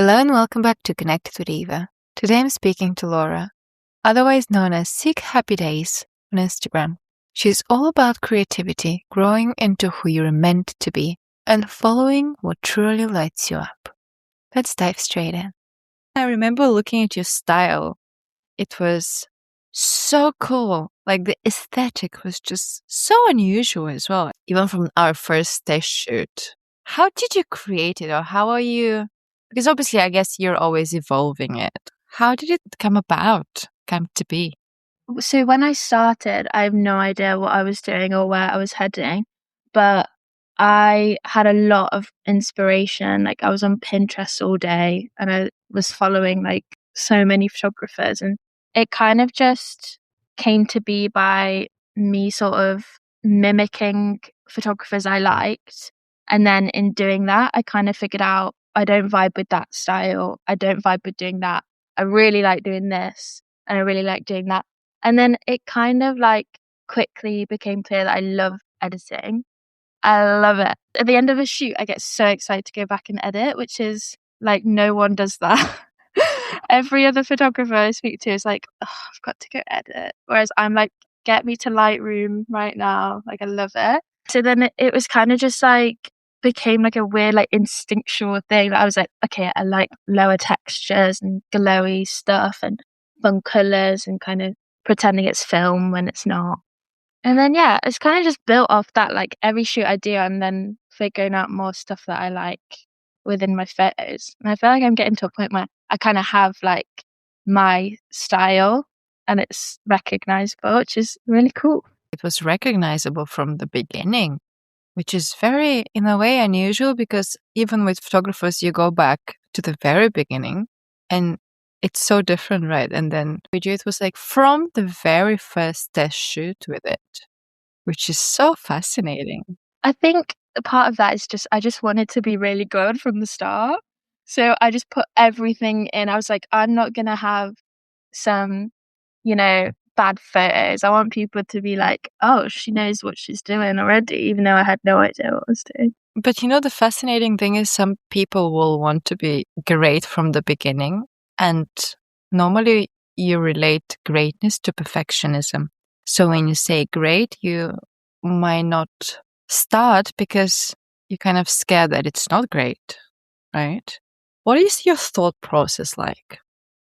Hello and welcome back to Connected with Eva. Today I'm speaking to Laura, otherwise known as Seek Happy Days on Instagram. She's all about creativity, growing into who you're meant to be, and following what truly lights you up. Let's dive straight in. I remember looking at your style. It was so cool. Like the aesthetic was just so unusual as well, even from our first test shoot. How did you create it, or how are you? Because obviously, I guess you're always evolving it. How did it come to be? So when I started, I have no idea what I was doing or where I was heading, but I had a lot of inspiration. Like I was on Pinterest all day and I was following like so many photographers, and it kind of just came to be by me sort of mimicking photographers I liked. And then in doing that, I kind of figured out I don't vibe with that style. I don't vibe with doing that. I really like doing this and I really like doing that. And then it kind of like quickly became clear that I love editing. I love it. At the end of a shoot, I get so excited to go back and edit, which is like no one does that. Every other photographer I speak to is like, oh, I've got to go edit. Whereas I'm like, get me to Lightroom right now. Like, I love it. So then it was kind of just like, became like a weird, like instinctual thing. I was like, okay, I like lower textures and glowy stuff and fun colors and kind of pretending it's film when it's not. And then, yeah, it's kind of just built off that. Like every shoot I do, I'm then figuring out more stuff that I like within my photos. And I feel like I'm getting to a point where I kind of have like my style and it's recognizable, which is really cool. It was recognizable from the beginning, which is very, in a way, unusual because even with photographers, you go back to the very beginning and it's so different, right? And then it was like from the very first test shoot with it, which is so fascinating. I think a part of that is just, I just wanted to be really good from the start. So I just put everything in. I was like, I'm not going to have some, bad photos. I want people to be like, oh, she knows what she's doing already, even though I had no idea what I was doing. But the fascinating thing is some people will want to be great from the beginning. And normally you relate greatness to perfectionism. So when you say great, you might not start because you're kind of scared that it's not great, right? What is your thought process like?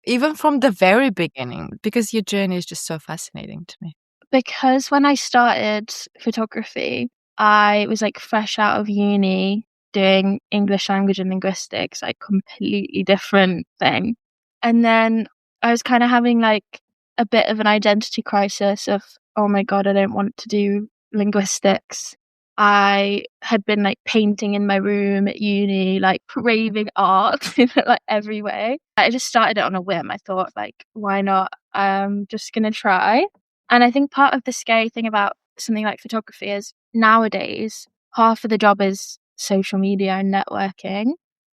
Even from the very beginning, because your journey is just so fascinating to me. Because when I started photography, I was like fresh out of uni doing English language and linguistics, like completely different thing. And then I was kind of having like a bit of an identity crisis of, oh my God, I don't want to do linguistics. I had been like painting in my room at uni, like craving art in like every way. I just started it on a whim. I thought like, why not? I'm just gonna try. And I think part of the scary thing about something like photography is nowadays half of the job is social media and networking.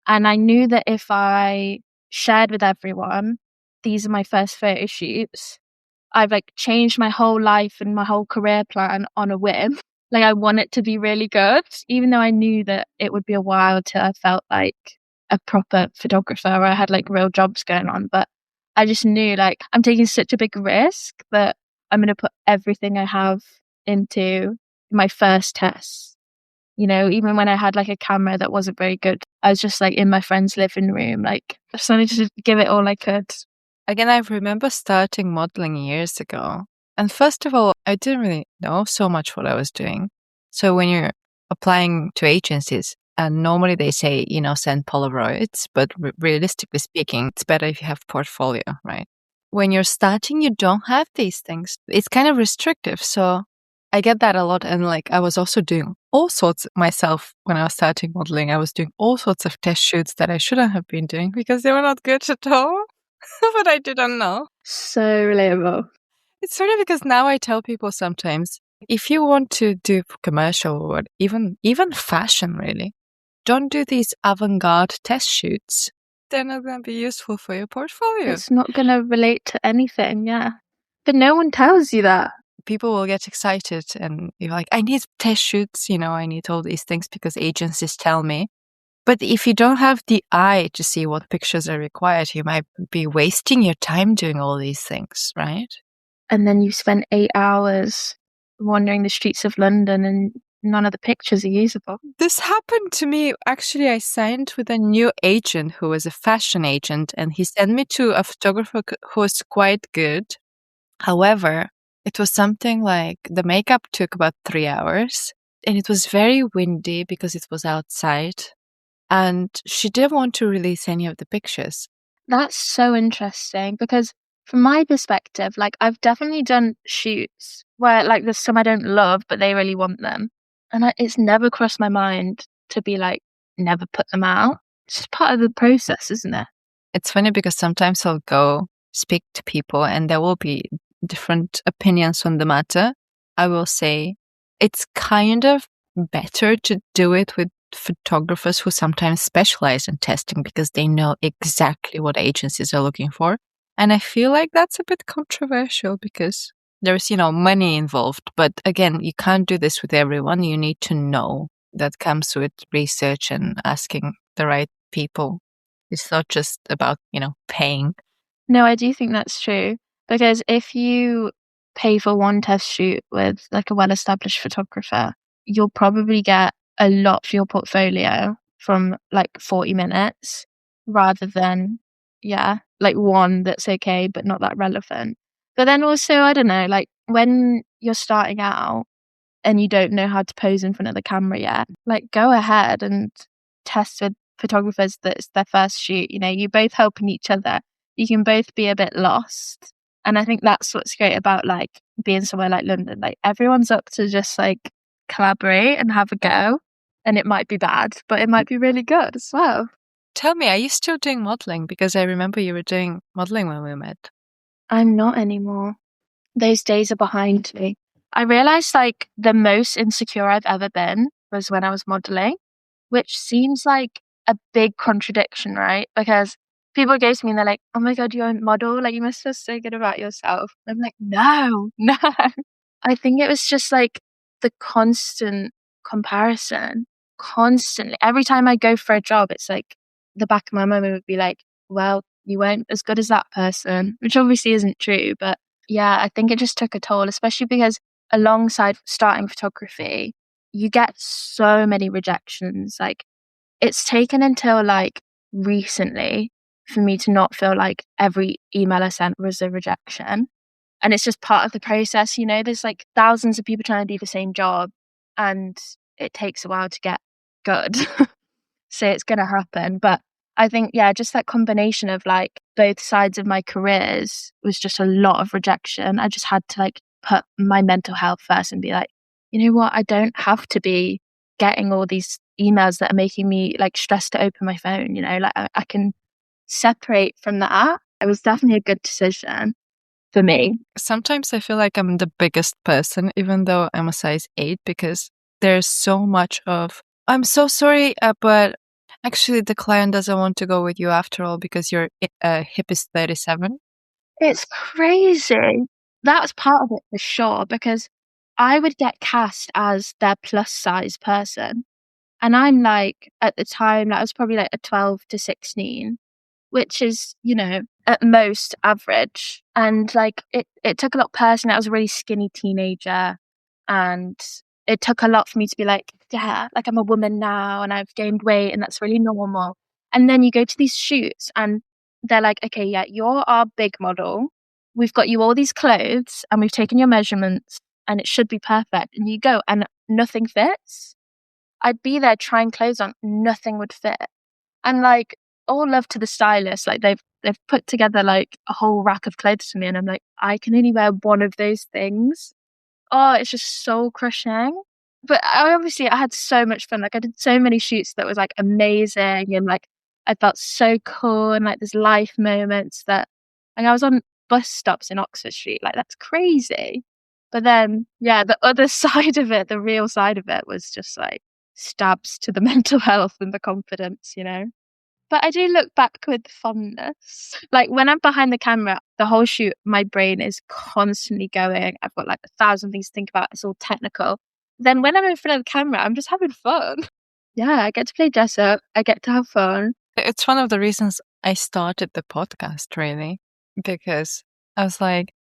And I knew that if I shared with everyone, these are my first photo shoots, I've like changed my whole life and my whole career plan on a whim. Like I want it to be really good, even though I knew that it would be a while till I felt like a proper photographer or I had like real jobs going on. But I just knew like I'm taking such a big risk that I'm going to put everything I have into my first test. Even when I had like a camera that wasn't very good, I was just like in my friend's living room, like just wanted to give it all I could. Again, I remember starting modeling years ago. And first of all, I didn't really know so much what I was doing. So when you're applying to agencies, and normally they say, send Polaroids, but realistically speaking, it's better if you have portfolio, right? When you're starting, you don't have these things. It's kind of restrictive. So I get that a lot. And like, I was also doing all sorts myself when I was starting modeling. I was doing all sorts of test shoots that I shouldn't have been doing because they were not good at all. But I didn't know. So relatable. It's funny because now I tell people sometimes, if you want to do commercial or even fashion, really, don't do these avant-garde test shoots. They're not going to be useful for your portfolio. It's not going to relate to anything, yeah. But no one tells you that. People will get excited and you're like, I need test shoots, I need all these things because agencies tell me. But if you don't have the eye to see what pictures are required, you might be wasting your time doing all these things, right? And then you spend 8 hours wandering the streets of London and none of the pictures are usable. This happened to me. Actually, I signed with a new agent who was a fashion agent, and he sent me to a photographer who was quite good. However, it was something like the makeup took about 3 hours, and it was very windy because it was outside, and she didn't want to release any of the pictures. That's so interesting because from my perspective, like I've definitely done shoots where like there's some I don't love, but they really want them. And it's never crossed my mind to be like, never put them out. It's just part of the process, isn't it? It's funny because sometimes I'll go speak to people and there will be different opinions on the matter. I will say it's kind of better to do it with photographers who sometimes specialize in testing because they know exactly what agencies are looking for. And I feel like that's a bit controversial because there's, money involved. But again, you can't do this with everyone. You need to know. That comes with research and asking the right people. It's not just about, paying. No, I do think that's true because if you pay for one test shoot with like a well-established photographer, you'll probably get a lot for your portfolio from like 40 minutes rather than, like one that's okay, but not that relevant. But then also, I don't know, like when you're starting out and you don't know how to pose in front of the camera yet, like go ahead and test with photographers that's their first shoot. You're both helping each other. You can both be a bit lost. And I think that's what's great about like being somewhere like London. Like everyone's up to just like collaborate and have a go. And it might be bad, but it might be really good as well. Tell me, are you still doing modeling? Because I remember you were doing modeling when we met. I'm not anymore. Those days are behind me. I realized like the most insecure I've ever been was when I was modeling, which seems like a big contradiction, right? Because people go to me and they're like, oh my God, you're a model. Like, you must feel so good about yourself. I'm like, no, no. I think it was just like the constant comparison, constantly. Every time I go for a job, it's like the back of my mind would be like, well, you weren't as good as that person, which obviously isn't true. But yeah, I think it just took a toll, especially because alongside starting photography, you get so many rejections. Like, it's taken until like recently for me to not feel like every email I sent was a rejection. And it's just part of the process, there's like thousands of people trying to do the same job and it takes a while to get good. So it's going to happen. But I think, yeah, just that combination of like both sides of my careers was just a lot of rejection. I just had to like put my mental health first and be like, you know what? I don't have to be getting all these emails that are making me like stressed to open my phone, like I can separate from that. It was definitely a good decision for me. Sometimes I feel like I'm the biggest person, even though I'm a size 8, because there's so much of, I'm so sorry, but actually the client doesn't want to go with you after all because your hip is 37. It's crazy. That was part of it for sure, because I would get cast as their plus size person. And I'm like, at the time, that was probably like a 12 to 16, which is, at most average. And like, it took a lot personally. I was a really skinny teenager. And it took a lot for me to be like, yeah, like I'm a woman now and I've gained weight and that's really normal. And then you go to these shoots and they're like, okay, yeah, you're our big model. We've got you all these clothes and we've taken your measurements and it should be perfect. And you go and nothing fits. I'd be there trying clothes on, nothing would fit. And like, all love to the stylist. Like they've put together like a whole rack of clothes for me. And I'm like, I can only wear one of those things. Oh, it's just soul crushing. But I had so much fun. Like I did so many shoots that was like amazing. And like, I felt so cool. And like there's life moments that, like I was on bus stops in Oxford Street. Like that's crazy. But then, yeah, the other side of it, the real side of it was just like stabs to the mental health and the confidence, But I do look back with fondness. Like when I'm behind the camera, the whole shoot, my brain is constantly going. I've got like 1,000 things to think about. It's all technical. Then when I'm in front of the camera, I'm just having fun. Yeah, I get to play dress up. I get to have fun. It's one of the reasons I started the podcast, really, because I was like,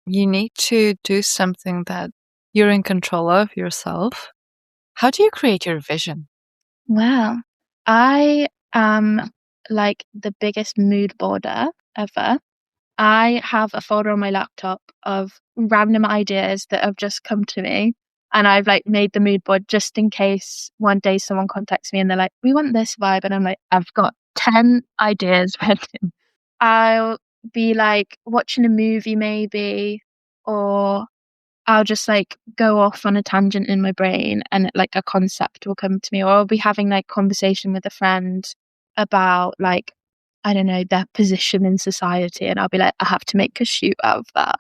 you need to do something that you're in control of yourself. How do you create your vision? Well, I am like the biggest mood boarder ever. I have a folder on my laptop of random ideas that have just come to me. And I've like made the mood board just in case one day someone contacts me and they're like, we want this vibe. And I'm like, I've got 10 ideas ready. I'll be like watching a movie maybe, or I'll just like go off on a tangent in my brain and like a concept will come to me, or I'll be having like conversation with a friend about like, I don't know, their position in society. And I'll be like, I have to make a shoot out of that.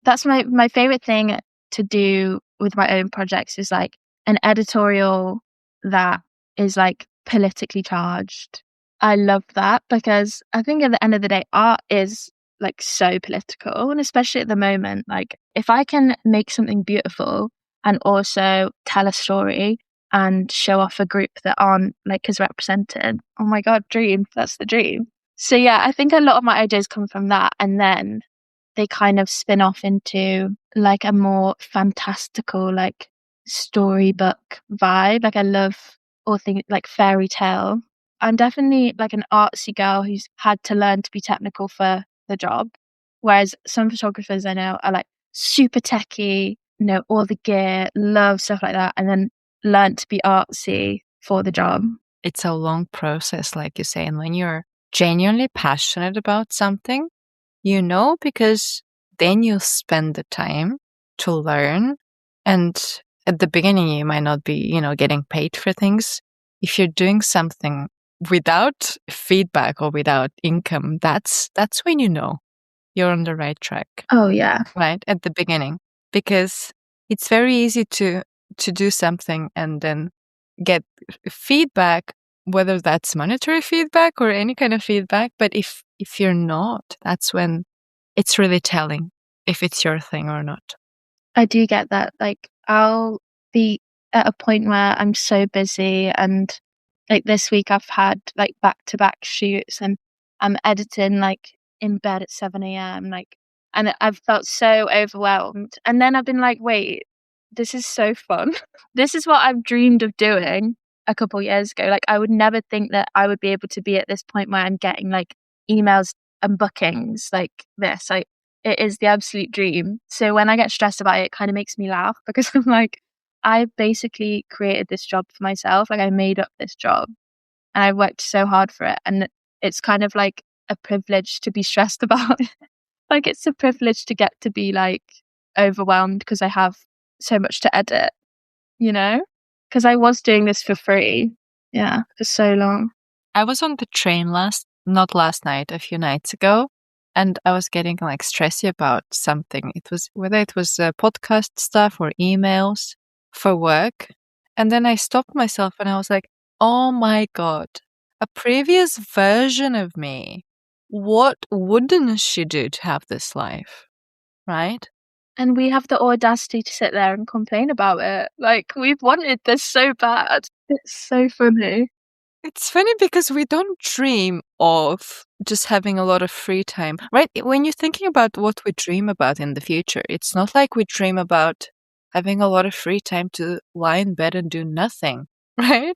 That's my favorite thing to do with my own projects is like an editorial that is like politically charged. I love that because I think at the end of the day, art is like so political. And especially at the moment, like if I can make something beautiful and also tell a story and show off a group that aren't like as represented, oh my God, dream. That's the dream. So yeah, I think a lot of my ideas come from that. And then they kind of spin off into like a more fantastical, like storybook vibe. Like I love all things like fairy tale. I'm definitely like an artsy girl who's had to learn to be technical for the job. Whereas some photographers I know are like super techie, know all the gear, love stuff like that, and then learn to be artsy for the job. It's a long process, like you say. And when you're genuinely passionate about something, because then you spend the time to learn. And at the beginning, you might not be, getting paid for things. If you're doing something without feedback or without income, that's when you're on the right track. Oh yeah. Right at the beginning, because it's very easy to do something and then get feedback, whether that's monetary feedback or any kind of feedback. But if you're not, that's when it's really telling if it's your thing or not. I do get that. Like I'll be at a point where I'm so busy and like this week I've had like back-to-back shoots and I'm editing like in bed at 7 a.m. like and I've felt so overwhelmed. And then I've been like, wait, this is so fun. This is what I've dreamed of doing a couple years ago. Like I would never think that I would be able to be at this point where I'm getting like emails and bookings like this. Like it is the absolute dream. So when I get stressed about it, it kind of makes me laugh because I'm like, I basically created this job for myself. Like I made up this job and I worked so hard for it. And it's kind of like a privilege to be stressed about it. Like it's a privilege to get to be like overwhelmed because I have so much to edit, because I was doing this for free. Yeah, for so long. I was on the train not last night, a few nights ago, and I was getting like stressy about something. It was whether it was podcast stuff or emails for work. And then I stopped myself and I was like, oh my God, a previous version of me. What wouldn't she do to have this life? Right? And we have the audacity to sit there and complain about it. Like we've wanted this so bad. It's so funny. It's funny because we don't dream of just having a lot of free time, right? When you're thinking about what we dream about in the future, it's not like we dream about having a lot of free time to lie in bed and do nothing, right?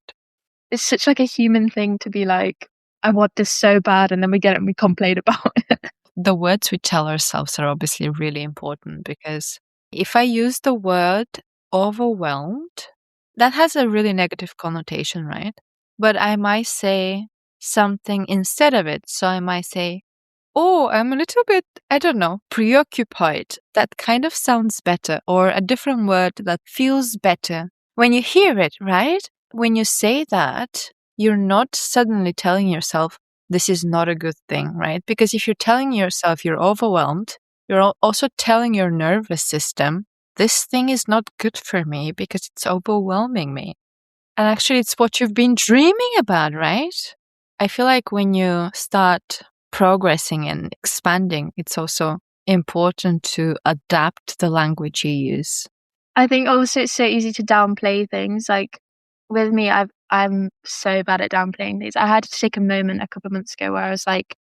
It's such like a human thing to be like, I want this so bad, and then we get it and we complain about it. The words we tell ourselves are obviously really important because if I use the word overwhelmed, that has a really negative connotation, right? But I might say something instead of it. So I might say, oh, I'm a little bit, I don't know, preoccupied. That kind of sounds better, or a different word that feels better. When you hear it, right? When you say that, you're not suddenly telling yourself, this is not a good thing, right? Because if you're telling yourself you're overwhelmed, you're also telling your nervous system, this thing is not good for me because it's overwhelming me. And actually, it's what you've been dreaming about, right? I feel like when you start progressing and expanding, it's also important to adapt the language you use. I think also it's so easy to downplay things. Like with me, I've I'm so bad at downplaying these. I had to take a moment a couple of months ago where I was like,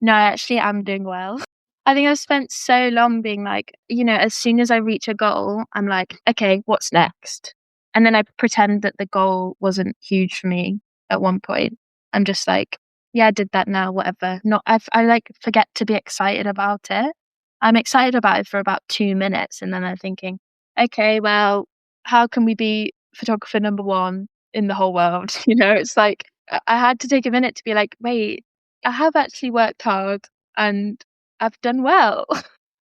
no, I actually am doing well. I think I've spent so long being like, as soon as I reach a goal, I'm like, okay, what's next? And then I pretend that the goal wasn't huge for me at one point. I'm just like, yeah, I did that now, whatever. Not, I like forget to be excited about it. I'm excited about it for about 2 minutes. And then I'm thinking, okay, well, how can we be photographer number one in the whole world? It's like, I had to take a minute to be like, wait, I have actually worked hard and I've done well,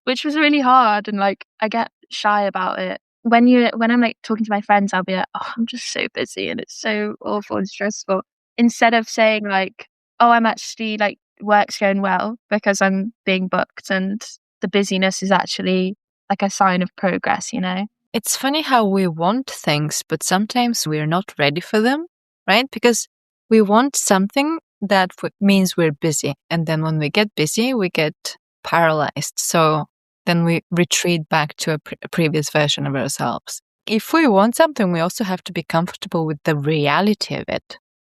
which was really hard. And like, I get shy about it. When I'm like talking to my friends, I'll be like, oh, I'm just so busy and it's so awful and stressful. Instead of saying like, oh, I'm actually like, work's going well because I'm being booked and the busyness is actually like a sign of progress, It's funny how we want things, but sometimes we're not ready for them, right? Because we want something that means we're busy. And then when we get busy, we get paralyzed. So then we retreat back to a previous version of ourselves. If we want something, we also have to be comfortable with the reality of it.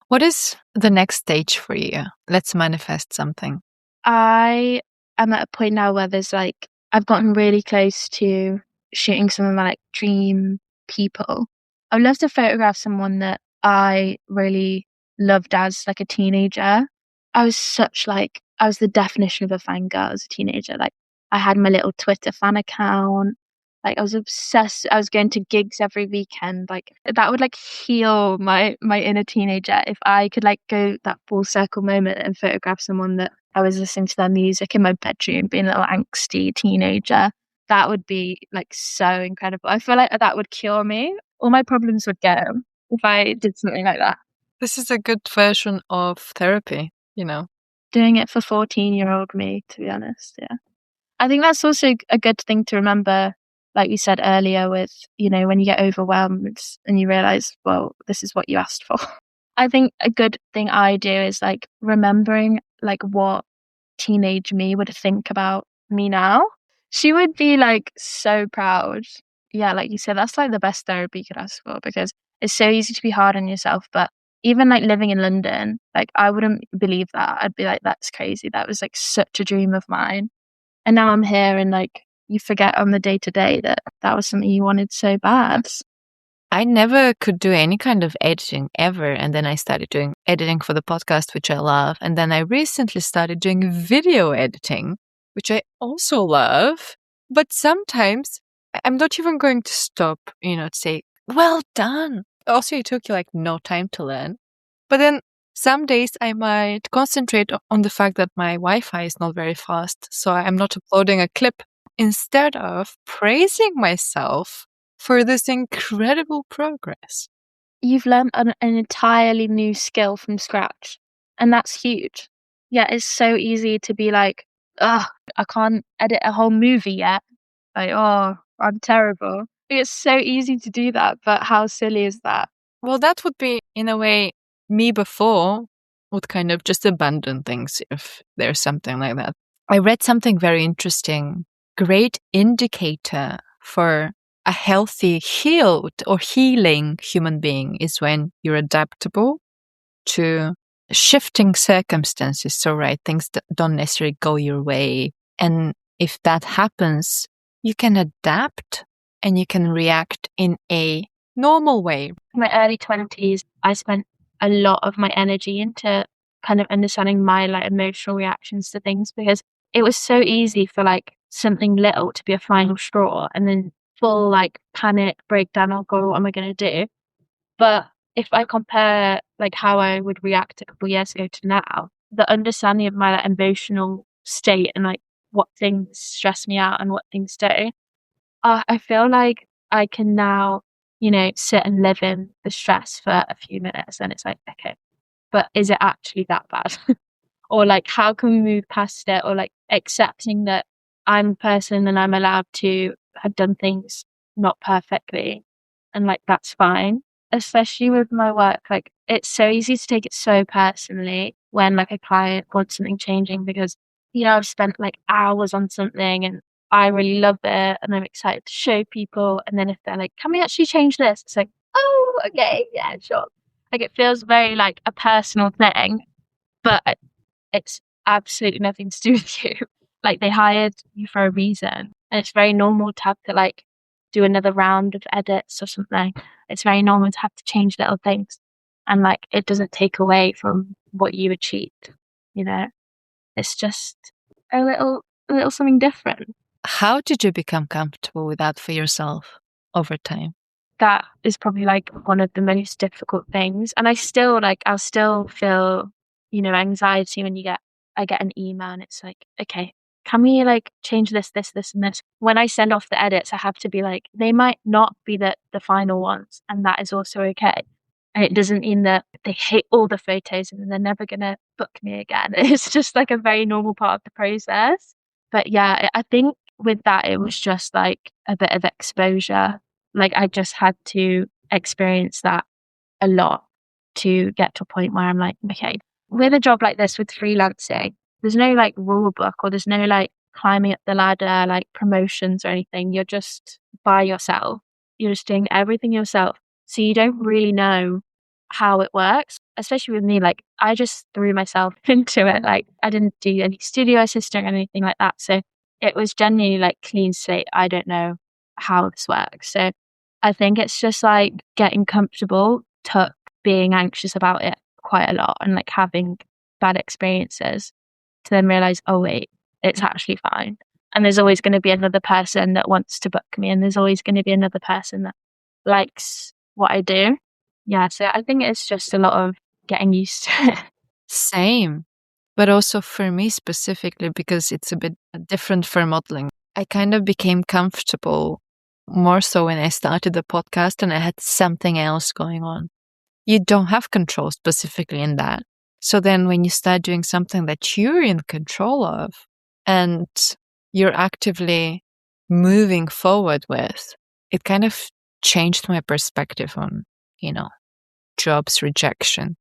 What is the next stage for you? Let's manifest something. I am at a point now where there's like, I've gotten really close to shooting some of my like dream people. I would love to photograph someone that I really loved as like a teenager. I was the definition of a fangirl as a teenager. Like I had my little Twitter fan account. Like I was obsessed. I was going to gigs every weekend. Like that would like heal my inner teenager if I could like go that full circle moment and photograph someone that I was listening to their music in my bedroom, being a little angsty teenager. That would be like so incredible. I feel like that would cure me. All my problems would go if I did something like that. This is a good version of therapy, Doing it for 14-year-old me, to be honest. Yeah. I think that's also a good thing to remember, like you said earlier, with, when you get overwhelmed and you realize, well, this is what you asked for. I think a good thing I do is like remembering like what teenage me would think about me now. She would be like so proud. Yeah, like you said, that's like the best therapy you could ask for because it's so easy to be hard on yourself. But even like living in London, like I wouldn't believe that. I'd be like, that's crazy. That was like such a dream of mine. And now I'm here and like you forget on the day to day that that was something you wanted so bad. I never could do any kind of editing ever. And then I started doing editing for the podcast, which I love. And then I recently started doing video editing, which I also love. But sometimes I'm not even going to stop, to say, well done. Also, it took you like no time to learn. But then some days I might concentrate on the fact that my Wi-Fi is not very fast. So I'm not uploading a clip instead of praising myself for this incredible progress. You've learned an entirely new skill from scratch. And that's huge. Yeah, it's so easy to be like, oh, I can't edit a whole movie yet. Like, oh, I'm terrible. It's so easy to do that, but how silly is that? Well, that would be, in a way, me before would kind of just abandon things if there's something like that. I read something very interesting. Great indicator for a healthy, healed or healing human being is when you're adaptable to shifting circumstances. So, right, things that don't necessarily go your way. And if that happens, you can adapt and you can react in a normal way. In my early 20s, I spent a lot of my energy into kind of understanding my like emotional reactions to things because it was so easy for like something little to be a final straw and then full like panic breakdown. Oh god, what am I going to do? But if I compare like how I would react a couple of years ago to now, the understanding of my like, emotional state and like what things stress me out and what things don't, I feel like I can now, sit and live in the stress for a few minutes and it's like, okay, but is it actually that bad? Or like, how can we move past it? Or like accepting that I'm a person and I'm allowed to have done things not perfectly. And like, that's fine. Especially with my work, like it's so easy to take it so personally when like a client wants something changing because, I've spent like hours on something and I really love it and I'm excited to show people. And then if they're like, can we actually change this? It's like, oh, okay, yeah, sure. Like it feels very like a personal thing, but it's absolutely nothing to do with you. Like they hired you for a reason. And it's very normal to have to like do another round of edits or something. It's very normal to have to change little things. And like it doesn't take away from what you achieved, you know? It's just a little something different. How did you become comfortable with that for yourself over time? That is probably like one of the most difficult things. And I'll still feel, anxiety when I get an email and it's like, okay, can we like change this, and this? When I send off the edits, I have to be like, they might not be the final ones, and that is also okay. And it doesn't mean that they hate all the photos and they're never gonna book me again. It's just like a very normal part of the process. But yeah, I think with that, it was just like a bit of exposure. Like I just had to experience that a lot to get to a point where I'm like, okay, with a job like this, with freelancing, there's no like rule book or there's no like climbing up the ladder, like promotions or anything. You're just by yourself. You're just doing everything yourself. So you don't really know how it works, especially with me. Like I just threw myself into it. Like I didn't do any studio assistant or anything like that. So it was genuinely like clean slate. I don't know how this works. So I think it's just like getting comfortable took being anxious about it quite a lot and like having bad experiences to then realize, oh wait, it's actually fine. And there's always going to be another person that wants to book me, and there's always going to be another person that likes what I do. Yeah, so I think it's just a lot of getting used to it. Same. But also for me specifically, because it's a bit different for modeling, I kind of became comfortable more so when I started the podcast and I had something else going on. You don't have control specifically in that. So then when you start doing something that you're in control of and you're actively moving forward with, it kind of changed my perspective on, jobs rejection.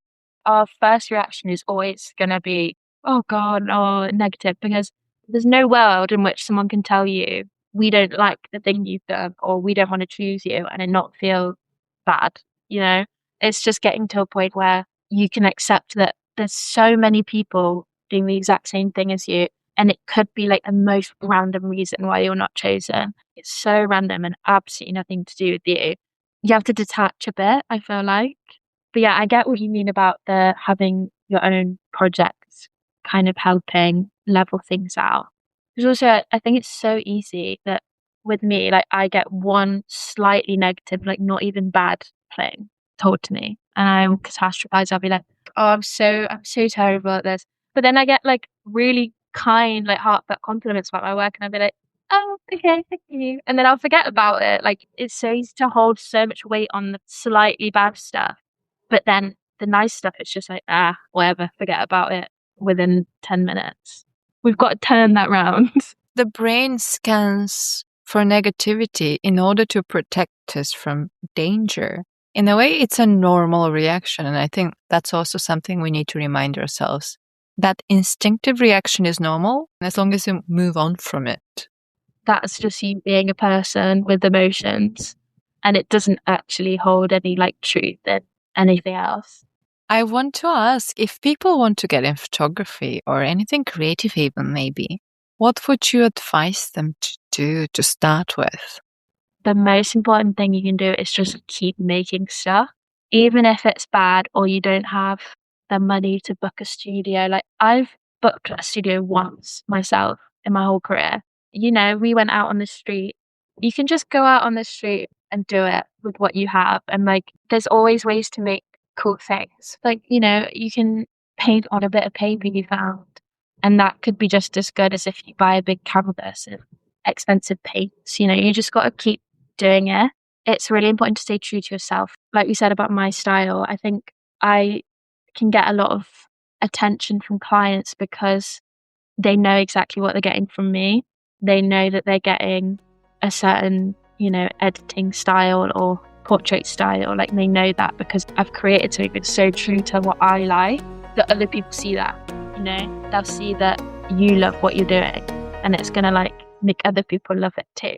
Our first reaction is always going to be, oh God, or negative, because there's no world in which someone can tell you, we don't like the thing you've done, or we don't want to choose you, and it not feel bad, It's just getting to a point where you can accept that there's so many people doing the exact same thing as you, and it could be like the most random reason why you're not chosen. It's so random and absolutely nothing to do with you. You have to detach a bit, I feel like. But yeah, I get what you mean about the having your own projects kind of helping level things out. Because also, I think it's so easy that with me, like I get one slightly negative, like not even bad thing told to me, and I will catastrophize. I'll be like, "Oh, I'm so terrible at this." But then I get like really kind, like heartfelt compliments about my work, and I'll be like, "Oh, okay, thank you," and then I'll forget about it. Like it's so easy to hold so much weight on the slightly bad stuff, but then the nice stuff, it's just like, whatever, forget about it within 10 minutes. We've got to turn that round. The brain scans for negativity in order to protect us from danger. In a way, it's a normal reaction. And I think that's also something we need to remind ourselves. That instinctive reaction is normal as long as you move on from it. That's just you being a person with emotions. And it doesn't actually hold any like truth in anything else. I want to ask, if people want to get in photography or anything creative even maybe, what would you advise them to do to start with? The most important thing you can do is just keep making stuff. Even if it's bad or you don't have the money to book a studio. Like I've booked a studio once myself in my whole career. We went out on the street. You can just go out on the street and do it with what you have. And like, there's always ways to make cool things. Like, you can paint on a bit of paper you found. And that could be just as good as if you buy a big canvas of expensive paints. You just got to keep doing it. It's really important to stay true to yourself. Like we said about my style, I think I can get a lot of attention from clients because they know exactly what they're getting from me. They know that they're getting a certain, editing style or portrait style. Like they know that because I've created something that's so true to what I like that other people see that, they'll see that you love what you're doing, and it's going to like make other people love it too.